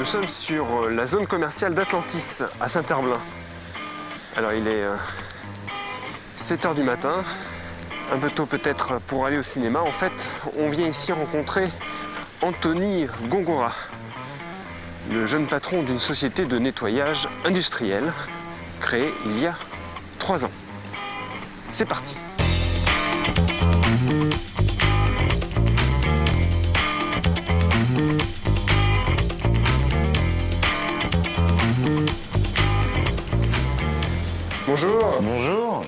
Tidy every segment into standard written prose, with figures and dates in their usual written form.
Nous sommes sur la zone commerciale d'Atlantis à Saint-Herblain. Alors il est 7 h du matin, un peu tôt peut-être pour aller au cinéma. En fait, on vient ici rencontrer Anthony Gongora, le jeune patron d'une société de nettoyage industriel créée il y a 3 ans. C'est parti. Bonjour. Bonjour.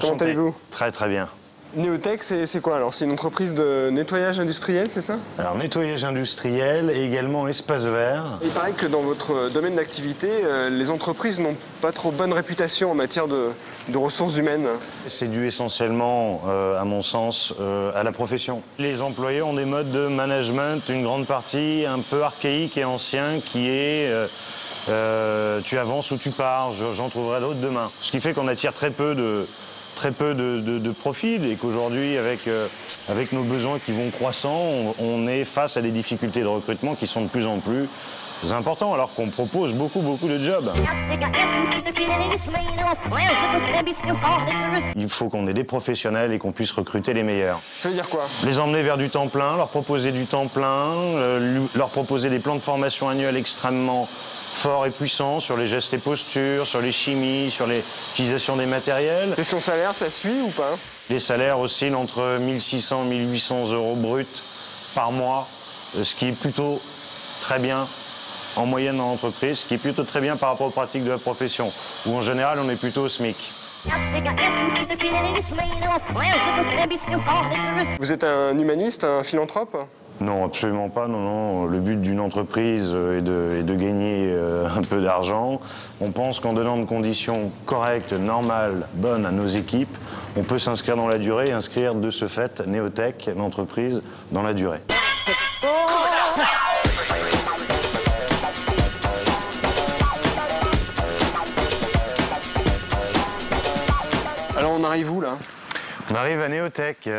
Comment allez-vous? Très très bien. Neotech, c'est quoi alors? C'est une entreprise de nettoyage industriel, c'est ça? Alors nettoyage industriel et également espace vert. Il paraît que dans votre domaine d'activité, les entreprises n'ont pas trop bonne réputation en matière de ressources humaines. C'est dû essentiellement, à mon sens, à la profession. Les employés ont des modes de management, une grande partie un peu archaïque et ancien qui est tu avances ou tu pars, j'en trouverai d'autres demain. Ce qui fait qu'on attire très peu de profils et qu'aujourd'hui, avec nos besoins qui vont croissant, on est face à des difficultés de recrutement qui sont de plus en plus importants, alors qu'on propose beaucoup de jobs. Il faut qu'on ait des professionnels et qu'on puisse recruter les meilleurs. Ça veut dire quoi? Les emmener vers du temps plein, leur proposer du temps plein, leur proposer des plans de formation annuels extrêmement forts et puissants sur les gestes et postures, sur les chimies, sur l'utilisation des matériels. Question salaire, ça suit ou pas? Les salaires oscillent entre 1 600 et 1 800 euros bruts par mois, ce qui est plutôt très bien en moyenne dans l'entreprise, ce qui est plutôt très bien par rapport aux pratiques de la profession, où en général on est plutôt au SMIC. Vous êtes un humaniste, un philanthrope? Non, absolument pas. Non. Le but d'une entreprise est de gagner un peu d'argent. On pense qu'en donnant de conditions correctes, normales, bonnes à nos équipes, on peut s'inscrire dans la durée et inscrire de ce fait Neotech, l'entreprise, dans la durée. Alors on arrive où là? On arrive à Neotech,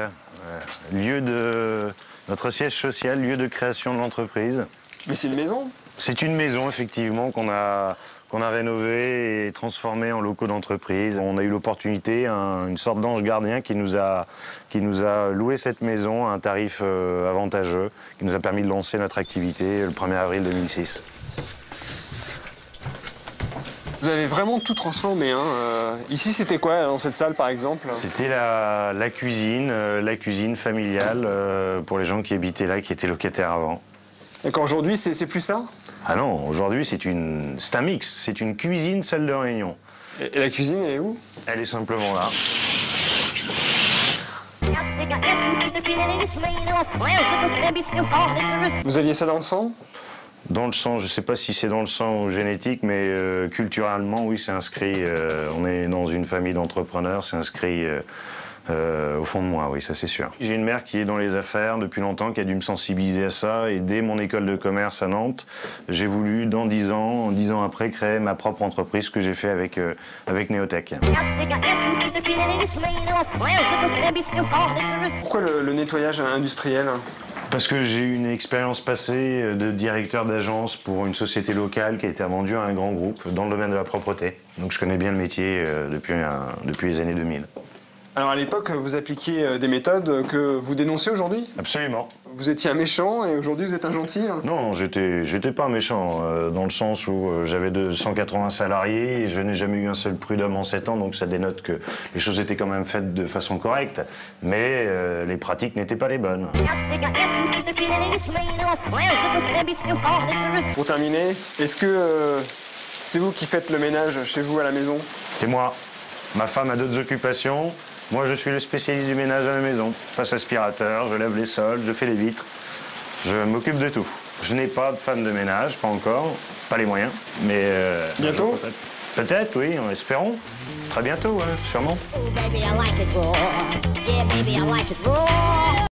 lieu de notre siège social, lieu de création de l'entreprise. Mais c'est une maison? C'est une maison, effectivement, qu'on a rénovée et transformée en locaux d'entreprise. On a eu l'opportunité, une sorte d'ange gardien qui nous a loué cette maison à un tarif avantageux, qui nous a permis de lancer notre activité le 1er avril 2006. Vous avez vraiment tout transformé, hein. Ici, c'était quoi dans cette salle, par exemple? C'était la cuisine familiale pour les gens qui habitaient là, qui étaient locataires avant. D'accord, aujourd'hui, c'est plus ça? Ah non, aujourd'hui, c'est un mix. C'est une cuisine, salle de réunion. Et la cuisine, elle est où? Elle est simplement là. Vous aviez ça dans le sang? Dans le sang, je ne sais pas si c'est dans le sang ou génétique, mais culturellement, oui, c'est inscrit. On est dans une famille d'entrepreneurs, c'est inscrit au fond de moi, oui, ça c'est sûr. J'ai une mère qui est dans les affaires depuis longtemps, qui a dû me sensibiliser à ça, et dès mon école de commerce à Nantes, j'ai voulu, dans 10 ans après, créer ma propre entreprise, que j'ai fait avec Neotech. Pourquoi le nettoyage industriel? Parce que j'ai eu une expérience passée de directeur d'agence pour une société locale qui a été vendue à un grand groupe dans le domaine de la propreté. Donc je connais bien le métier depuis les années 2000. Alors à l'époque, vous appliquiez des méthodes que vous dénoncez aujourd'hui? Absolument. Vous étiez un méchant et aujourd'hui vous êtes un gentil? Non, j'étais pas un méchant, dans le sens où j'avais 180 salariés et je n'ai jamais eu un seul prud'homme en 7 ans, donc ça dénote que les choses étaient quand même faites de façon correcte, mais les pratiques n'étaient pas les bonnes. Pour terminer, est-ce que c'est vous qui faites le ménage chez vous à la maison? C'est moi. Ma femme a d'autres occupations. Moi, je suis le spécialiste du ménage à la maison. Je passe aspirateur, je lave les sols, je fais les vitres. Je m'occupe de tout. Je n'ai pas de femme de ménage, pas encore. Pas les moyens, mais... bientôt? Peut-être, oui, espérons. Très bientôt, sûrement.